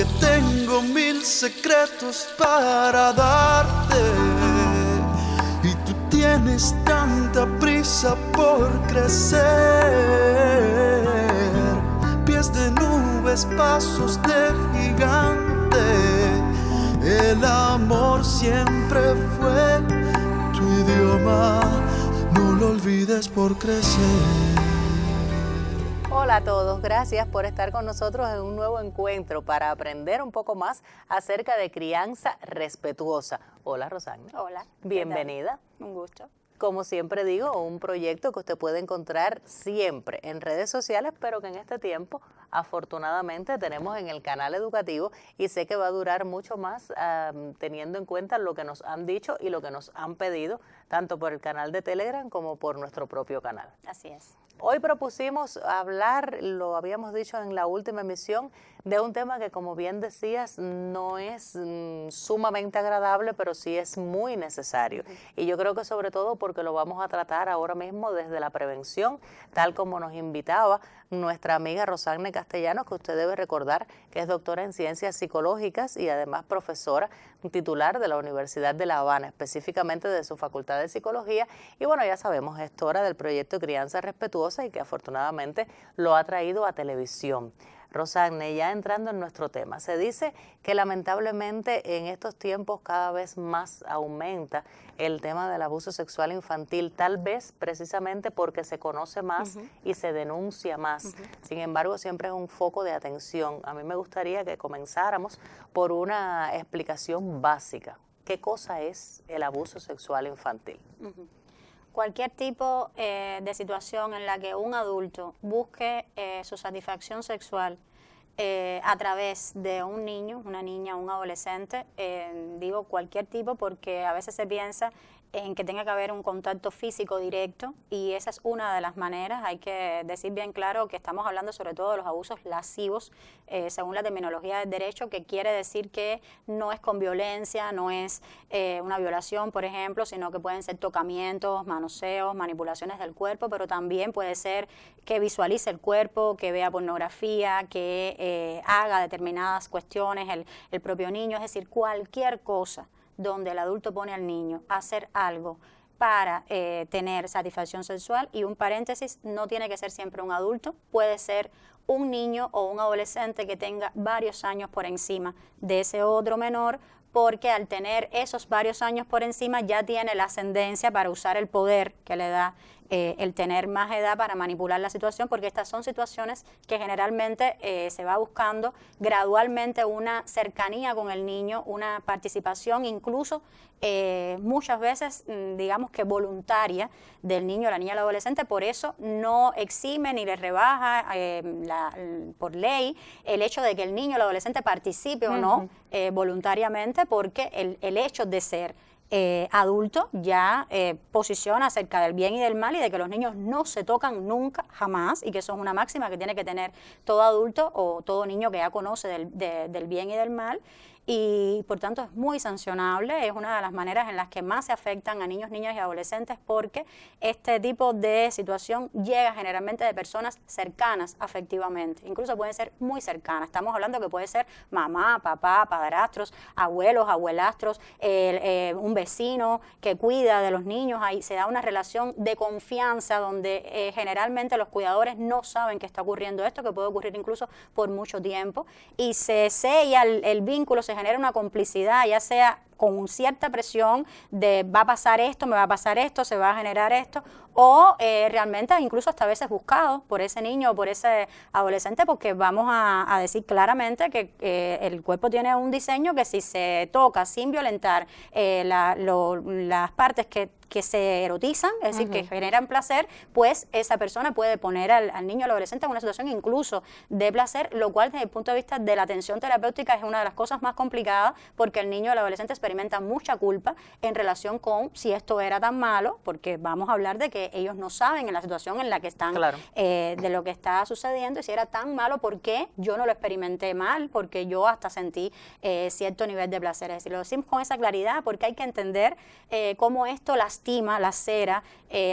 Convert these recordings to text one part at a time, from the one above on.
que tengo mil secretos para darte y tú tienes tanta prisa por crecer. Pies de nubes, pasos de gigante. El amor siempre fue tu idioma. No lo olvides por crecer. Hola a todos, gracias por estar con nosotros en un nuevo encuentro para aprender un poco más acerca de crianza respetuosa. Hola Rosana. Hola. Bienvenida. Un gusto. Como siempre digo, un proyecto que usted puede encontrar siempre en redes sociales, pero que en este tiempo afortunadamente tenemos en el canal educativo y sé que va a durar mucho más teniendo en cuenta lo que nos han dicho y lo que nos han pedido, tanto por el canal de Telegram como por nuestro propio canal. Así es. Hoy propusimos hablar, lo habíamos dicho en la última emisión, de un tema que, como bien decías, no es sumamente agradable, pero sí es muy necesario. Y yo creo que sobre todo porque lo vamos a tratar ahora mismo desde la prevención, tal como nos invitaba nuestra amiga Rosana Castellanos, que usted debe recordar que es doctora en Ciencias Psicológicas y además profesora titular de la Universidad de La Habana, específicamente de su Facultad de Psicología. Y bueno, ya sabemos, gestora del proyecto Crianza Respetuosa y que afortunadamente lo ha traído a televisión. Rosana, ya entrando en nuestro tema, se dice que lamentablemente en estos tiempos cada vez más aumenta el tema del abuso sexual infantil, tal vez precisamente porque se conoce más y se denuncia más. Sin embargo, siempre es un foco de atención. A mí me gustaría que comenzáramos por una explicación básica. ¿Qué cosa es el abuso sexual infantil? Cualquier tipo de situación en la que un adulto busque su satisfacción sexual a través de un niño, una niña, un adolescente, digo cualquier tipo porque a veces se piensa en que tenga que haber un contacto físico directo y esa es una de las maneras. Hay que decir bien claro que estamos hablando sobre todo de los abusos lascivos, según la terminología del derecho, que quiere decir que no es con violencia, no es una violación, por ejemplo, sino que pueden ser tocamientos, manoseos, manipulaciones del cuerpo, pero también puede ser que visualice el cuerpo, que vea pornografía, que haga determinadas cuestiones el propio niño, es decir, cualquier cosa donde el adulto pone al niño a hacer algo para tener satisfacción sexual. Y un paréntesis, no tiene que ser siempre un adulto, puede ser un niño o un adolescente que tenga varios años por encima de ese otro menor, porque al tener esos varios años por encima ya tiene la ascendencia para usar el poder que le da el tener más edad para manipular la situación, porque estas son situaciones que generalmente se va buscando gradualmente una cercanía con el niño, una participación incluso muchas veces digamos que voluntaria del niño, la niña, el adolescente. Por eso no exime ni le rebaja por ley el hecho de que el niño o el adolescente participe o no voluntariamente, porque el hecho de ser adulto ya posiciona acerca del bien y del mal y de que los niños no se tocan nunca, jamás, y que eso es una máxima que tiene que tener todo adulto o todo niño que ya conoce del bien y del mal. Y por tanto es muy sancionable, es una de las maneras en las que más se afectan a niños, niñas y adolescentes, porque este tipo de situación llega generalmente de personas cercanas afectivamente, incluso pueden ser muy cercanas. Estamos hablando que puede ser mamá, papá, padrastros, abuelos, abuelastros, un vecino que cuida de los niños. Ahí se da una relación de confianza donde generalmente los cuidadores no saben que está ocurriendo esto, que puede ocurrir incluso por mucho tiempo, y se sella el vínculo, se genera una complicidad, ya sea con cierta presión de va a pasar esto, me va a pasar esto, se va a generar esto, o realmente incluso hasta a veces buscado por ese niño o por ese adolescente, porque vamos a decir claramente que el cuerpo tiene un diseño que si se toca sin violentar las partes que se erotizan, es decir, que generan placer, pues esa persona puede poner al niño o al adolescente en una situación incluso de placer, lo cual desde el punto de vista de la atención terapéutica es una de las cosas más complicadas, porque el niño o el adolescente experimentan mucha culpa en relación con si esto era tan malo, porque vamos a hablar de que ellos no saben en la situación en la que están, Claro. De lo que está sucediendo, y si era tan malo, ¿por qué yo no lo experimenté mal? Porque yo hasta sentí cierto nivel de placer. Es decir, lo decimos con esa claridad porque hay que entender cómo esto lastima, lacera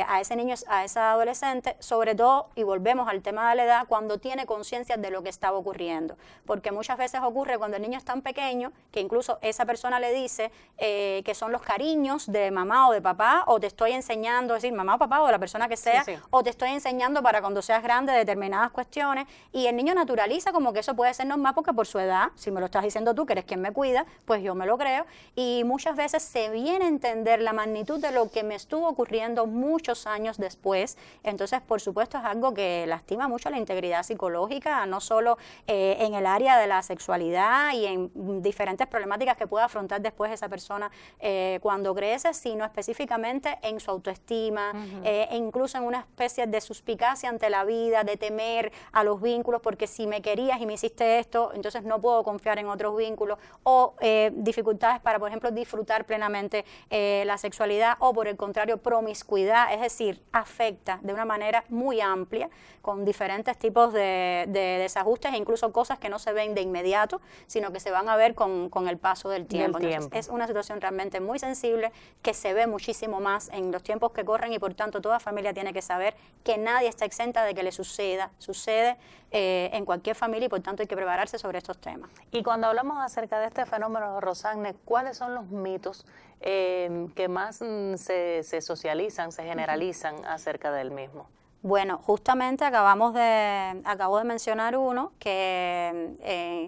a ese niño, a esa adolescente, sobre todo, y volvemos al tema de la edad, cuando tiene conciencia de lo que estaba ocurriendo. Porque muchas veces ocurre cuando el niño es tan pequeño que incluso esa persona le dice que son los cariños de mamá o de papá, o te estoy enseñando, es decir, mamá o papá o de la persona que sea, Sí, sí. o te estoy enseñando para cuando seas grande determinadas cuestiones, y el niño naturaliza como que eso puede ser normal porque por su edad, si me lo estás diciendo tú, que eres quien me cuida, pues yo me lo creo, y muchas veces se viene a entender la magnitud de lo que me estuvo ocurriendo muchos años después. Entonces, por supuesto, es algo que lastima mucho la integridad psicológica, no solo en el área de la sexualidad y en diferentes problemáticas que pueda afrontar después esa persona cuando crece, sino específicamente en su autoestima, e incluso en una especie de suspicacia ante la vida, de temer a los vínculos, porque si me querías y me hiciste esto, entonces no puedo confiar en otros vínculos, o dificultades para, por ejemplo, disfrutar plenamente la sexualidad, o por el contrario, promiscuidad, es decir, afecta de una manera muy amplia, con diferentes tipos de desajustes e incluso cosas que no se ven de inmediato, sino que se van a ver con el paso del tiempo. Entonces, es una situación realmente muy sensible que se ve muchísimo más en los tiempos que corren, y por tanto toda familia tiene que saber que nadie está exenta de que le sucede en cualquier familia, y por tanto hay que prepararse sobre estos temas. Y cuando hablamos acerca de este fenómeno, Rosanne, ¿cuáles son los mitos que más se socializan, se generalizan acerca del mismo? Bueno, justamente acabo de mencionar uno que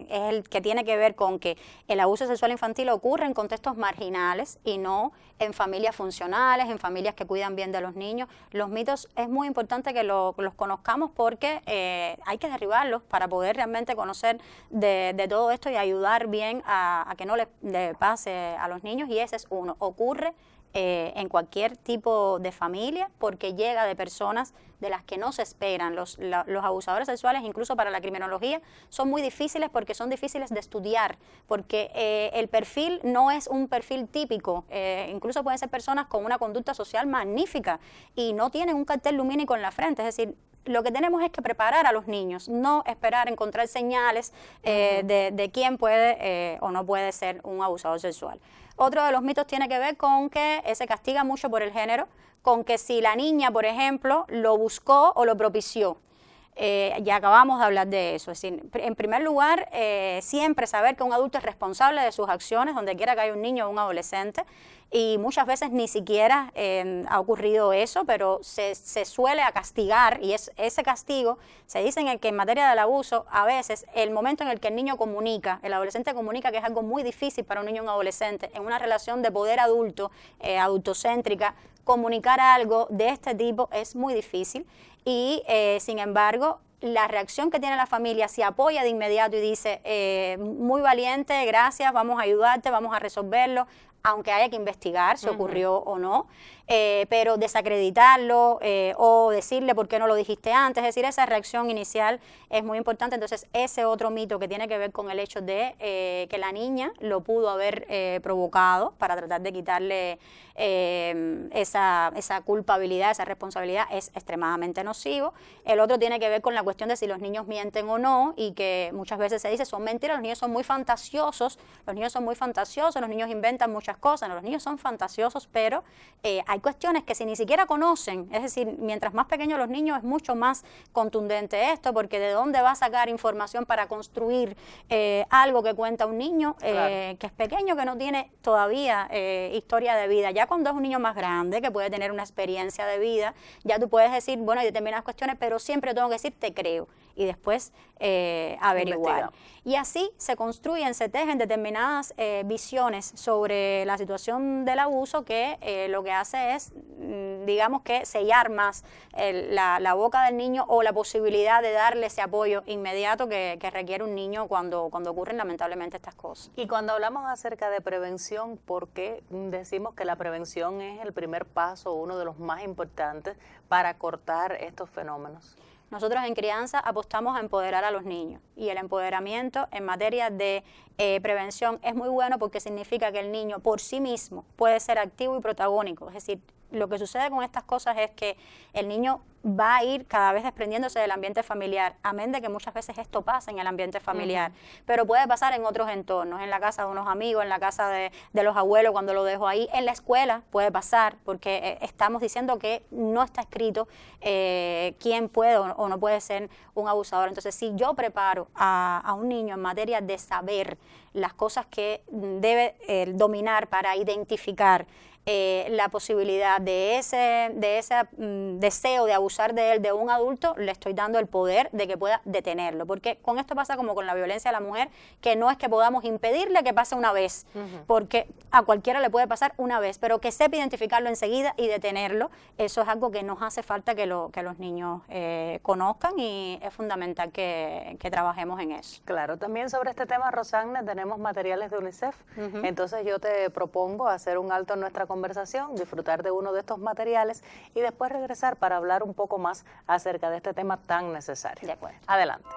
es el que tiene que ver con que el abuso sexual infantil ocurre en contextos marginales y no en familias funcionales, en familias que cuidan bien de los niños. Los mitos es muy importante que los conozcamos porque hay que derribarlos para poder realmente conocer de todo esto y ayudar bien a que no le pase a los niños, y ese es uno. Ocurre en cualquier tipo de familia porque llega de personas de las que no se esperan. Los abusadores sexuales, incluso para la criminología, son muy difíciles porque son difíciles de estudiar, porque el perfil no es un perfil típico. Incluso pueden ser personas con una conducta social magnífica y no tienen un cartel lumínico en la frente. Es decir, lo que tenemos es que preparar a los niños, no esperar encontrar señales de quién puede o no puede ser un abusador sexual. Otro de los mitos tiene que ver con que se castiga mucho por el género, con que si la niña, por ejemplo, lo buscó o lo propició. Ya acabamos de hablar de eso. Es decir, en primer lugar, siempre saber que un adulto es responsable de sus acciones, donde quiera que haya un niño o un adolescente, y muchas veces ni siquiera ha ocurrido eso, pero se suele a castigar, y ese castigo se dice que en materia del abuso, a veces el momento en el que el niño comunica, el adolescente comunica, que es algo muy difícil para un niño o un adolescente, en una relación de poder adulto, adultocéntrica, comunicar algo de este tipo es muy difícil, y sin embargo, la reacción que tiene la familia, si apoya de inmediato y dice, muy valiente, gracias, vamos a ayudarte, vamos a resolverlo, aunque haya que investigar si ocurrió o no, pero desacreditarlo o decirle por qué no lo dijiste antes, es decir, esa reacción inicial es muy importante. Entonces, ese otro mito que tiene que ver con el hecho de que la niña lo pudo haber provocado para tratar de quitarle esa culpabilidad, esa responsabilidad, es extremadamente nocivo. El otro tiene que ver con la cuestión de si los niños mienten o no, y que muchas veces se dice son mentiras, los niños son muy fantasiosos, los niños inventan muchas cosas, no, los niños son fantasiosos, pero hay cuestiones que si ni siquiera conocen, es decir, mientras más pequeños los niños es mucho más contundente esto, porque de dónde va a sacar información para construir algo que cuenta un niño que es pequeño, que no tiene todavía historia de vida. Ya cuando es un niño más grande, que puede tener una experiencia de vida, ya tú puedes decir, bueno, hay determinadas cuestiones, pero siempre tengo que decir, te creo, y después averiguar. Y así se construyen, se tejen determinadas visiones sobre la situación del abuso que lo que hace es, digamos que sellar más la boca del niño, o la posibilidad de darle ese apoyo inmediato que requiere un niño cuando ocurren lamentablemente estas cosas. Y cuando hablamos acerca de prevención, ¿por qué decimos que la prevención es el primer paso, uno de los más importantes para cortar estos fenómenos? Nosotros en crianza apostamos a empoderar a los niños y el empoderamiento en materia de prevención es muy bueno porque significa que el niño por sí mismo puede ser activo y protagónico. Es decir, lo que sucede con estas cosas es que el niño va a ir cada vez desprendiéndose del ambiente familiar, amén de que muchas veces esto pasa en el ambiente familiar, pero puede pasar en otros entornos, en la casa de unos amigos, en la casa de los abuelos cuando lo dejo ahí, en la escuela puede pasar, porque estamos diciendo que no está escrito quién puede o no puede ser un abusador. Entonces, si yo preparo a un niño en materia de saber las cosas que debe dominar para identificar la posibilidad de ese deseo de abusar de él, de un adulto, le estoy dando el poder de que pueda detenerlo. Porque con esto pasa como con la violencia a la mujer, que no es que podamos impedirle que pase una vez, porque a cualquiera le puede pasar una vez, pero que sepa identificarlo enseguida y detenerlo, eso es algo que nos hace falta que los niños conozcan y es fundamental que trabajemos en eso. Claro, también sobre este tema, Rosanne, tenemos materiales de UNICEF, entonces yo te propongo hacer un alto en nuestra conversación, disfrutar de uno de estos materiales y después regresar para hablar un poco más acerca de este tema tan necesario. De acuerdo. Adelante.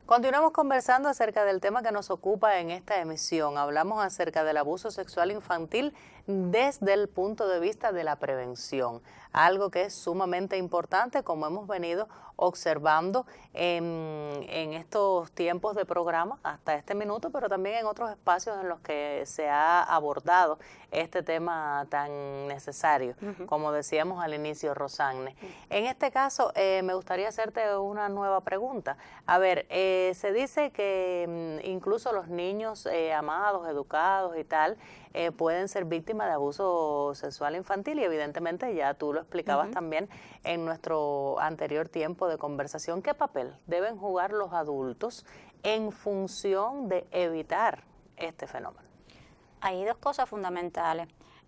Continuamos conversando acerca del tema que nos ocupa en esta emisión. Hablamos acerca del abuso sexual infantil desde el punto de vista de la prevención, algo que es sumamente importante, como hemos venido observando en estos tiempos de programa hasta este minuto, pero también en otros espacios en los que se ha abordado este tema tan necesario, como decíamos al inicio, Rosanne. En este caso, me gustaría hacerte una nueva pregunta. A ver, se dice que incluso los niños amados, educados y tal, pueden ser víctimas de abuso sexual infantil y evidentemente ya tú lo explicabas también en nuestro anterior tiempo de conversación. ¿Qué papel deben jugar los adultos en función de evitar este fenómeno? Hay dos cosas fundamentales.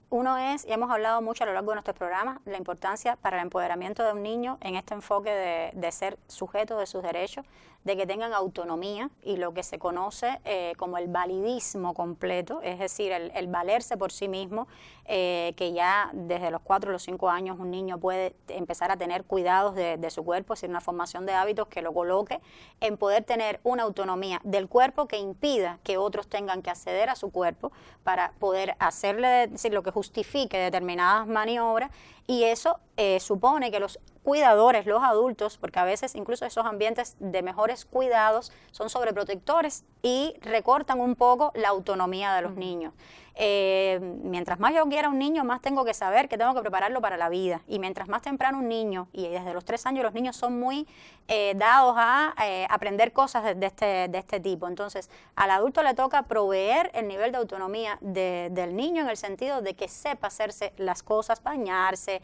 Uno es, y hemos hablado mucho a lo largo de nuestros programas, la importancia para el empoderamiento de un niño en este enfoque de ser sujeto de sus derechos, de que tengan autonomía y lo que se conoce como el validismo completo, es decir, el valerse por sí mismo, que ya desde los 4 o los 5 años un niño puede empezar a tener cuidados de su cuerpo, es decir, una formación de hábitos que lo coloque en poder tener una autonomía del cuerpo que impida que otros tengan que acceder a su cuerpo para poder hacerle, es decir, lo que justifique determinadas maniobras, y eso supone que los cuidadores, los adultos, porque a veces incluso esos ambientes de mejores cuidados son sobreprotectores y recortan un poco la autonomía de los niños. Mientras más yo quiera un niño, más tengo que saber que tengo que prepararlo para la vida. Y mientras más temprano un niño, y desde los 3 años los niños son muy dados a aprender cosas de este tipo. Entonces, al adulto le toca proveer el nivel de autonomía del niño en el sentido de que sepa hacerse las cosas, bañarse,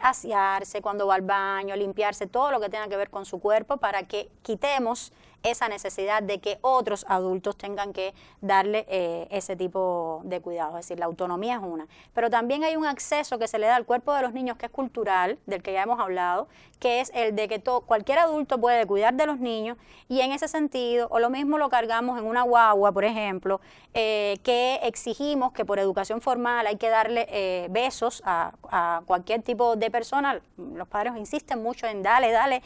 asearse cuando va al baño, limpiarse, todo lo que tenga que ver con su cuerpo para que quitemos esa necesidad de que otros adultos tengan que darle ese tipo de cuidado. Es decir, la autonomía es una. Pero también hay un acceso que se le da al cuerpo de los niños que es cultural, del que ya hemos hablado, que es el de que cualquier adulto puede cuidar de los niños, y en ese sentido, o lo mismo lo cargamos en una guagua, por ejemplo, que exigimos que por educación formal hay que darle besos a cualquier tipo de persona. Los padres insisten mucho en dale,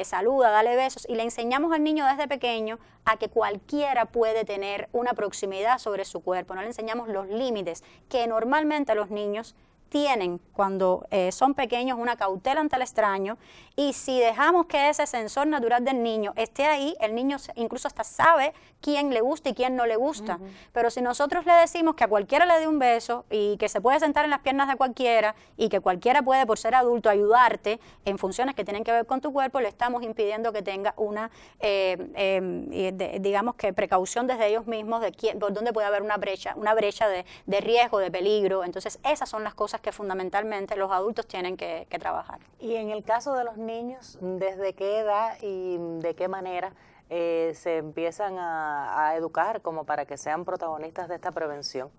saluda, dale besos, y le enseñamos al niño desde pequeño a que cualquiera puede tener una proximidad sobre su cuerpo. No le enseñamos los límites que normalmente los niños tienen cuando son pequeños, una cautela ante el extraño, y si dejamos que ese sensor natural del niño esté ahí, el niño incluso hasta sabe quién le gusta y quién no le gusta. Pero si nosotros le decimos que a cualquiera le dé un beso y que se puede sentar en las piernas de cualquiera y que cualquiera puede, por ser adulto, ayudarte en funciones que tienen que ver con tu cuerpo, le estamos impidiendo que tenga una, digamos que precaución desde ellos mismos de por dónde puede haber una brecha de riesgo, de peligro. Entonces esas son las cosas que fundamentalmente los adultos tienen que trabajar. Y en el caso de los niños, ¿desde qué edad y de qué manera se empiezan a educar como para que sean protagonistas de esta prevención?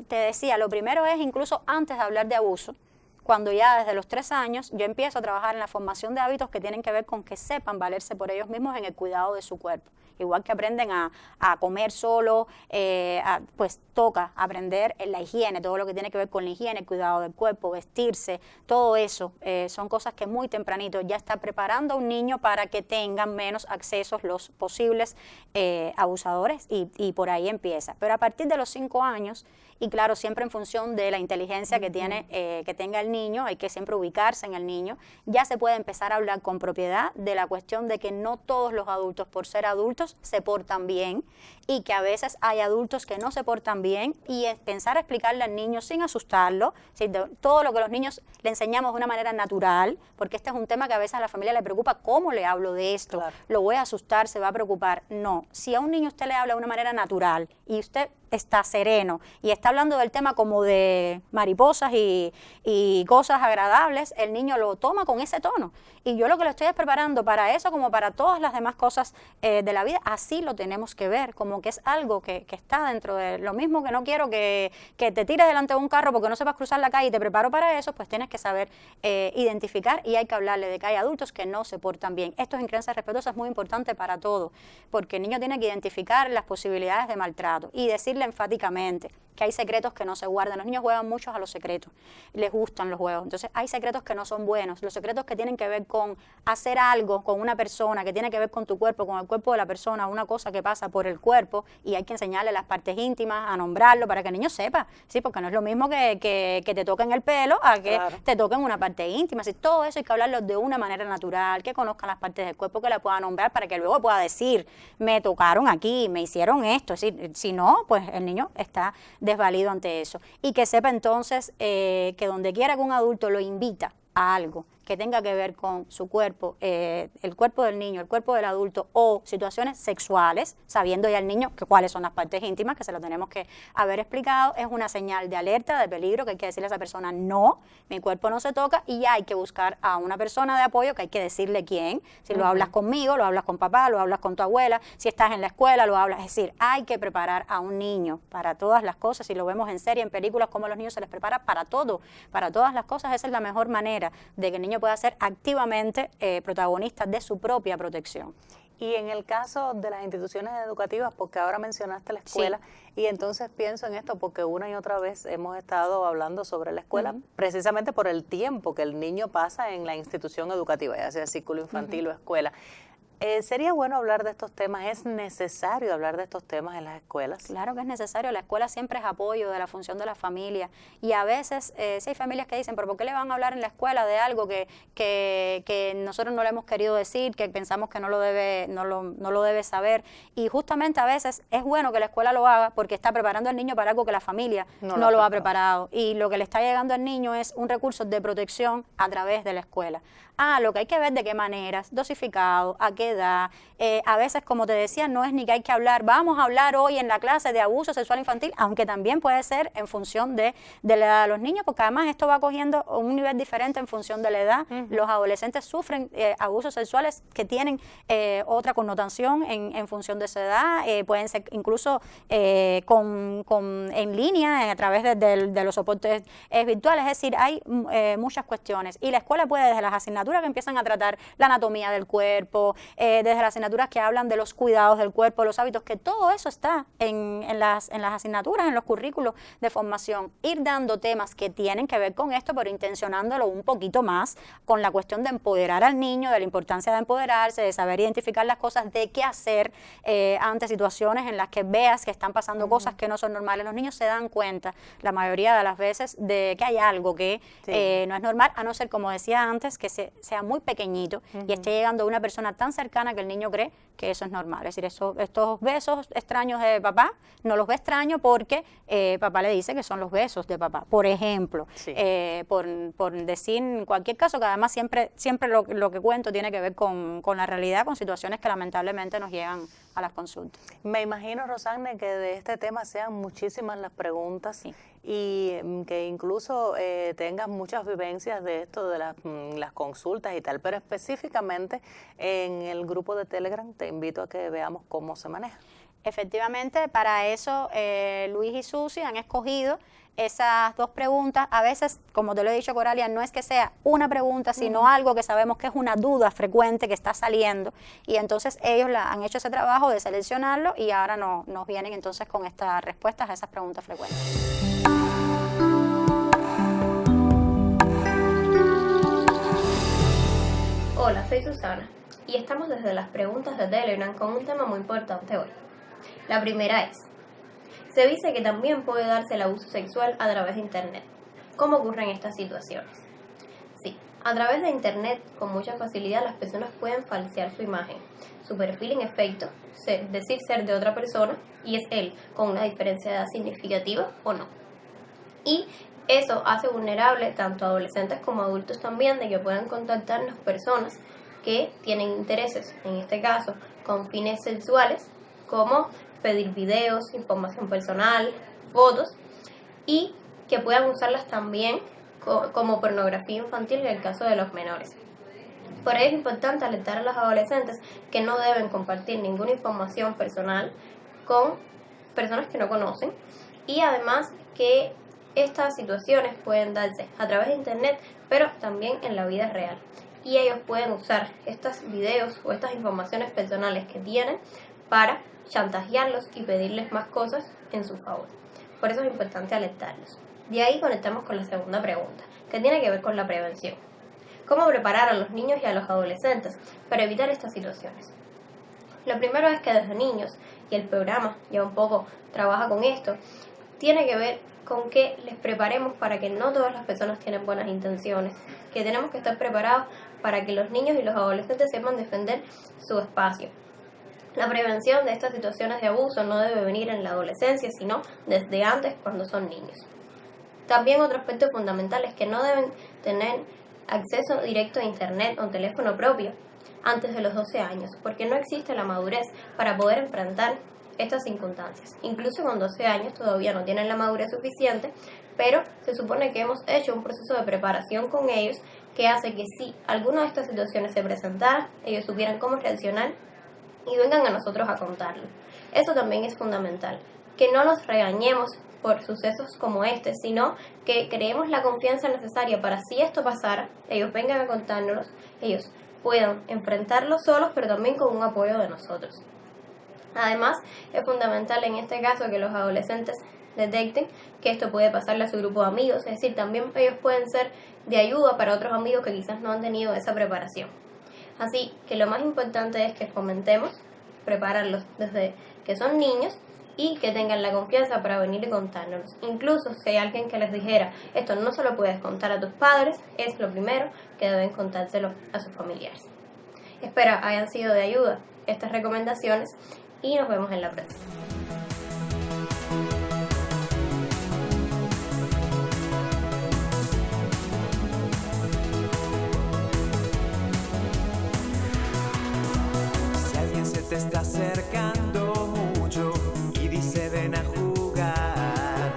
Te decía, lo primero es incluso antes de hablar de abuso, cuando ya desde los 3 años yo empiezo a trabajar en la formación de hábitos que tienen que ver con que sepan valerse por ellos mismos en el cuidado de su cuerpo. Igual que aprenden a comer solo, pues toca aprender en la higiene, todo lo que tiene que ver con la higiene, el cuidado del cuerpo, vestirse, todo eso son cosas que muy tempranito ya está preparando a un niño para que tengan menos accesos los posibles abusadores, y por ahí empieza. Pero a partir de los 5 años, y claro, siempre en función de la inteligencia que tenga el niño, hay que siempre ubicarse en el niño, ya se puede empezar a hablar con propiedad de la cuestión de que no todos los adultos, por ser adultos, se portan bien, y que a veces hay adultos que no se portan bien, y pensar a explicarle al niño sin asustarlo, todo lo que los niños le enseñamos de una manera natural, porque este es un tema que a veces a la familia le preocupa, ¿cómo le hablo de esto? Claro. ¿Lo voy a asustar? ¿Se va a preocupar? No, si a un niño usted le habla de una manera natural y usted está sereno y está hablando del tema como de mariposas y cosas agradables, el niño lo toma con ese tono. Y yo lo que lo estoy es preparando para eso, como para todas las demás cosas de la vida. Así lo tenemos que ver, como que es algo que está dentro de lo mismo. Que no quiero que te tires delante de un carro porque no sepas cruzar la calle y te preparo para eso, pues tienes que saber identificar, y hay que hablarle de que hay adultos que no se portan bien. Esto en crianza respetuosa es muy importante para todo, porque el niño tiene que identificar las posibilidades de maltrato y decirle enfáticamente que hay secretos que no se guardan. Los niños juegan mucho a los secretos, les gustan los juegos. Entonces hay secretos que no son buenos, los secretos que tienen que ver con hacer algo con una persona, que tiene que ver con tu cuerpo, con el cuerpo de la persona, una cosa que pasa por el cuerpo, y hay que enseñarle las partes íntimas, a nombrarlo para que el niño sepa, ¿sí? Porque no es lo mismo que te toquen el pelo a que te toquen una parte íntima. ¿Sí? Todo eso hay que hablarlo de una manera natural, que conozcan las partes del cuerpo, que la pueda nombrar para que luego pueda decir, me tocaron aquí, me hicieron esto. ¿Sí? Si no, pues el niño está desvalido ante eso. Y que sepa entonces que donde quiera que un adulto lo invita a algo que tenga que ver con su cuerpo, el cuerpo del niño, el cuerpo del adulto, o situaciones sexuales, sabiendo ya el niño que cuáles son las partes íntimas, que se lo tenemos que haber explicado, es una señal de alerta, de peligro, que hay que decirle a esa persona, no, mi cuerpo no se toca, y ya hay que buscar a una persona de apoyo, que hay que decirle quién. Si lo hablas conmigo, lo hablas con papá, lo hablas con tu abuela, si estás en la escuela, lo hablas. Es decir, hay que preparar a un niño para todas las cosas, y lo vemos en serie, en películas, como a los niños se les prepara para todo, para todas las cosas. Esa es la mejor manera de que el niño pueda ser activamente protagonista de su propia protección. Y en el caso de las instituciones educativas, porque ahora mencionaste la escuela, y entonces pienso en esto porque una y otra vez hemos estado hablando sobre la escuela, precisamente por el tiempo que el niño pasa en la institución educativa, ya sea círculo infantil o escuela. ¿Sería bueno hablar de estos temas? ¿Es necesario hablar de estos temas en las escuelas? Claro que es necesario. La escuela siempre es apoyo de la función de la familia. Y a veces, sí hay familias que dicen, pero ¿por qué le van a hablar en la escuela de algo que nosotros no le hemos querido decir, que pensamos que no lo debe saber? Y justamente a veces es bueno que la escuela lo haga porque está preparando al niño para algo que la familia no lo ha preparado. Y lo que le está llegando al niño es un recurso de protección a través de la escuela. Lo que hay que ver de qué maneras, dosificado, a qué edad. A veces, como te decía, no es ni que hay que hablar, vamos a hablar hoy en la clase de abuso sexual infantil, aunque también puede ser en función de la edad de los niños, porque además esto va cogiendo un nivel diferente en función de la edad. Los adolescentes sufren abusos sexuales que tienen otra connotación en función de esa edad, pueden ser incluso en línea, a través de los soportes virtuales, es decir, hay muchas cuestiones. Y la escuela puede, desde las asignaturas que empiezan a tratar la anatomía del cuerpo, desde las asignaturas que hablan de los cuidados del cuerpo, los hábitos, que todo eso está en las asignaturas, en los currículos de formación. Ir dando temas que tienen que ver con esto, pero intencionándolo un poquito más con la cuestión de empoderar al niño, de la importancia de empoderarse, de saber identificar las cosas, de qué hacer ante situaciones en las que veas que están pasando cosas que no son normales. Los niños se dan cuenta, la mayoría de las veces, de que hay algo que no es normal, a no ser, como decía antes, que sea muy pequeñito y esté llegando a una persona tan cercana que el niño cree que eso es normal. Es decir, estos besos extraños de papá, no los ve extraño porque papá le dice que son los besos de papá, por ejemplo. Por decir cualquier caso, que además siempre lo que cuento tiene que ver con la realidad, con situaciones que lamentablemente nos llegan a las consultas. Me imagino, Rosanne, que de este tema sean muchísimas las preguntas y que incluso tengas muchas vivencias de esto, de las consultas y tal, pero específicamente en el grupo de Telegram te invito a que veamos cómo se maneja. Efectivamente, para eso Luis y Susi han escogido esas dos preguntas. A veces, como te lo he dicho, Coralia, no es que sea una pregunta, sino algo que sabemos que es una duda frecuente que está saliendo, y entonces ellos han hecho ese trabajo de seleccionarlo y ahora nos vienen entonces con estas respuestas a esas preguntas frecuentes. Hola, soy Susana y estamos desde las preguntas de Telegram con un tema muy importante hoy. La primera es: se dice que también puede darse el abuso sexual a través de Internet. ¿Cómo ocurren estas situaciones? Sí, a través de Internet, con mucha facilidad, las personas pueden falsear su imagen, su perfil en efecto, decir ser de otra persona, y es él, con una diferencia de edad significativa o no. Y eso hace vulnerable tanto a adolescentes como a adultos también, de que puedan contactarnos personas que tienen intereses, en este caso, con fines sexuales, como pedir videos, información personal, fotos, y que puedan usarlas también como pornografía infantil en el caso de los menores. Por ello es importante alertar a los adolescentes que no deben compartir ninguna información personal con personas que no conocen, y además que estas situaciones pueden darse a través de Internet, pero también en la vida real. Y ellos pueden usar estos videos o estas informaciones personales que tienen para chantajearlos y pedirles más cosas en su favor. Por eso es importante alertarlos. De ahí conectamos con la segunda pregunta, que tiene que ver con la prevención. ¿Cómo preparar a los niños y a los adolescentes para evitar estas situaciones? Lo primero es que desde niños, y el programa ya un poco trabaja con esto, tiene que ver con que les preparemos para que no todas las personas tienen buenas intenciones, que tenemos que estar preparados para que los niños y los adolescentes sepan defender su espacio. La prevención de estas situaciones de abuso no debe venir en la adolescencia, sino desde antes, cuando son niños. También otro aspecto fundamental es que no deben tener acceso directo a Internet o teléfono propio antes de los 12 años, porque no existe la madurez para poder enfrentar estas circunstancias. Incluso con 12 años todavía no tienen la madurez suficiente, pero se supone que hemos hecho un proceso de preparación con ellos que hace que si alguna de estas situaciones se presentara, ellos supieran cómo reaccionar y vengan a nosotros a contarlo. Eso también es fundamental, que no los regañemos por sucesos como este, sino que creemos la confianza necesaria para si esto pasara, ellos vengan a contárnoslo, ellos puedan enfrentarlo solos, pero también con un apoyo de nosotros. Además, es fundamental en este caso que los adolescentes detecten que esto puede pasarle a su grupo de amigos, es decir, también ellos pueden ser de ayuda para otros amigos que quizás no han tenido esa preparación. Así que lo más importante es que fomentemos prepararlos desde que son niños y que tengan la confianza para venir y contárnoslos. Incluso si hay alguien que les dijera, esto no se lo puedes contar a tus padres, es lo primero que deben contárselo a sus familiares. Espero hayan sido de ayuda estas recomendaciones y nos vemos en la próxima. te está acercando mucho y dice ven a jugar.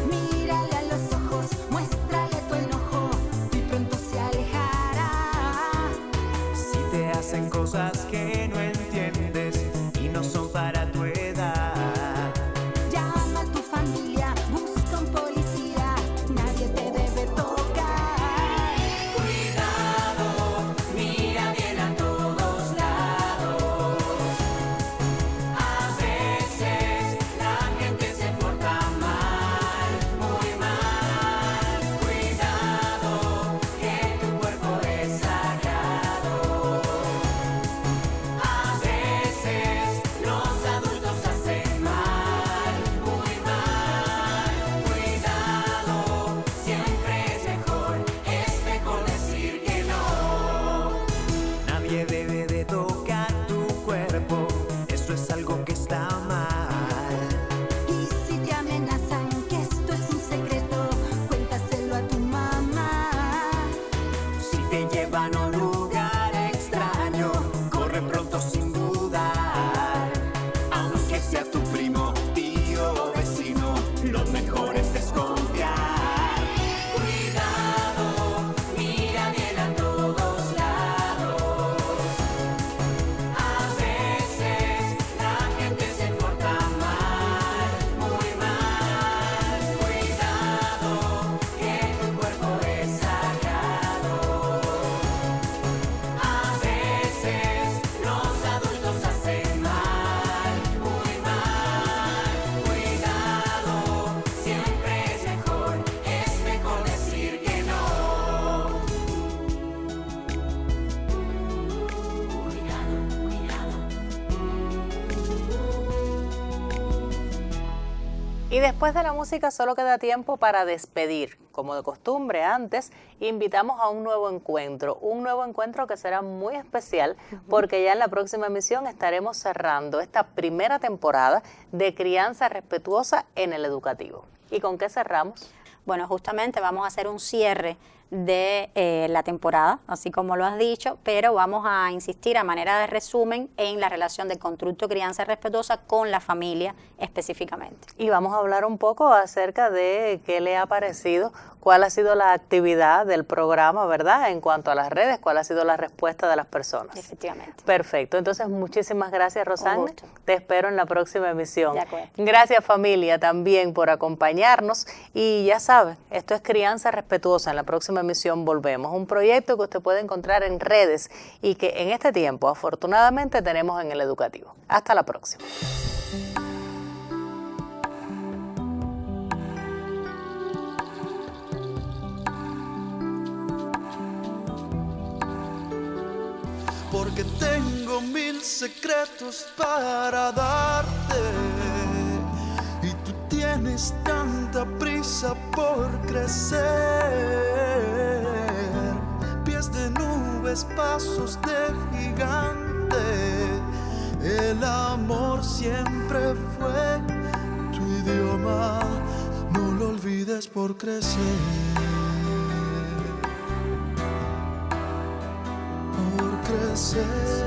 Mírale a los ojos, muéstrale tu enojo y pronto se alejará. Si te hacen cosas que no entiendes y no son para tu edad, Llama a tu familia, busca un policía, nadie te debe tocar. cuidado, mira bien a todos lados. A veces la gente se porta mal, muy mal. Cuidado, que tu cuerpo es sagrado. A veces los adultos hacen mal, muy mal. Cuidado, siempre es mejor decir que no. Nadie debe de tocar tu cuerpo, esto es algo que está mal. Y si te amenazan que esto es un secreto, cuéntaselo a tu mamá. Si te llevan a un lugar extraño, corre pronto sin dudar. Aunque sea tu primo, tío o vecino, lo mejor es desconfiar. Cuidado, mira bien a todos lados. A veces la gente se porta mal, muy mal. Cuidado, que tu cuerpo es sagrado. A veces los adultos hacen mal, muy mal. Cuidado, siempre es mejor decir que no. Y después de la música solo queda tiempo para despedir. Como de costumbre antes, invitamos a un nuevo encuentro que será muy especial porque ya en la próxima emisión estaremos cerrando esta primera temporada de Crianza Respetuosa en el Educativo. ¿Y con qué cerramos? Bueno, justamente vamos a hacer un cierre de la temporada, así como lo has dicho, pero vamos a insistir a manera de resumen en la relación del constructo crianza respetuosa con la familia específicamente. Y vamos a hablar un poco acerca de qué le ha parecido, cuál ha sido la actividad del programa, ¿verdad? En cuanto a las redes, cuál ha sido la respuesta de las personas. Efectivamente. Perfecto, entonces muchísimas gracias, Rosana. Un gusto. Te espero en la próxima emisión. De acuerdo. Gracias, familia, también por acompañarnos. Y ya saben, esto es Crianza Respetuosa. En la próxima emisión volvemos. Un proyecto que usted puede encontrar en redes y que en este tiempo, afortunadamente, tenemos en el Educativo. Hasta la próxima. Porque tengo 1000 secretos para darte y tú tienes tanta prisa por crecer. Pies de nubes, pasos de gigante. El amor siempre fue tu idioma, no lo olvides por crecer. Por crecer.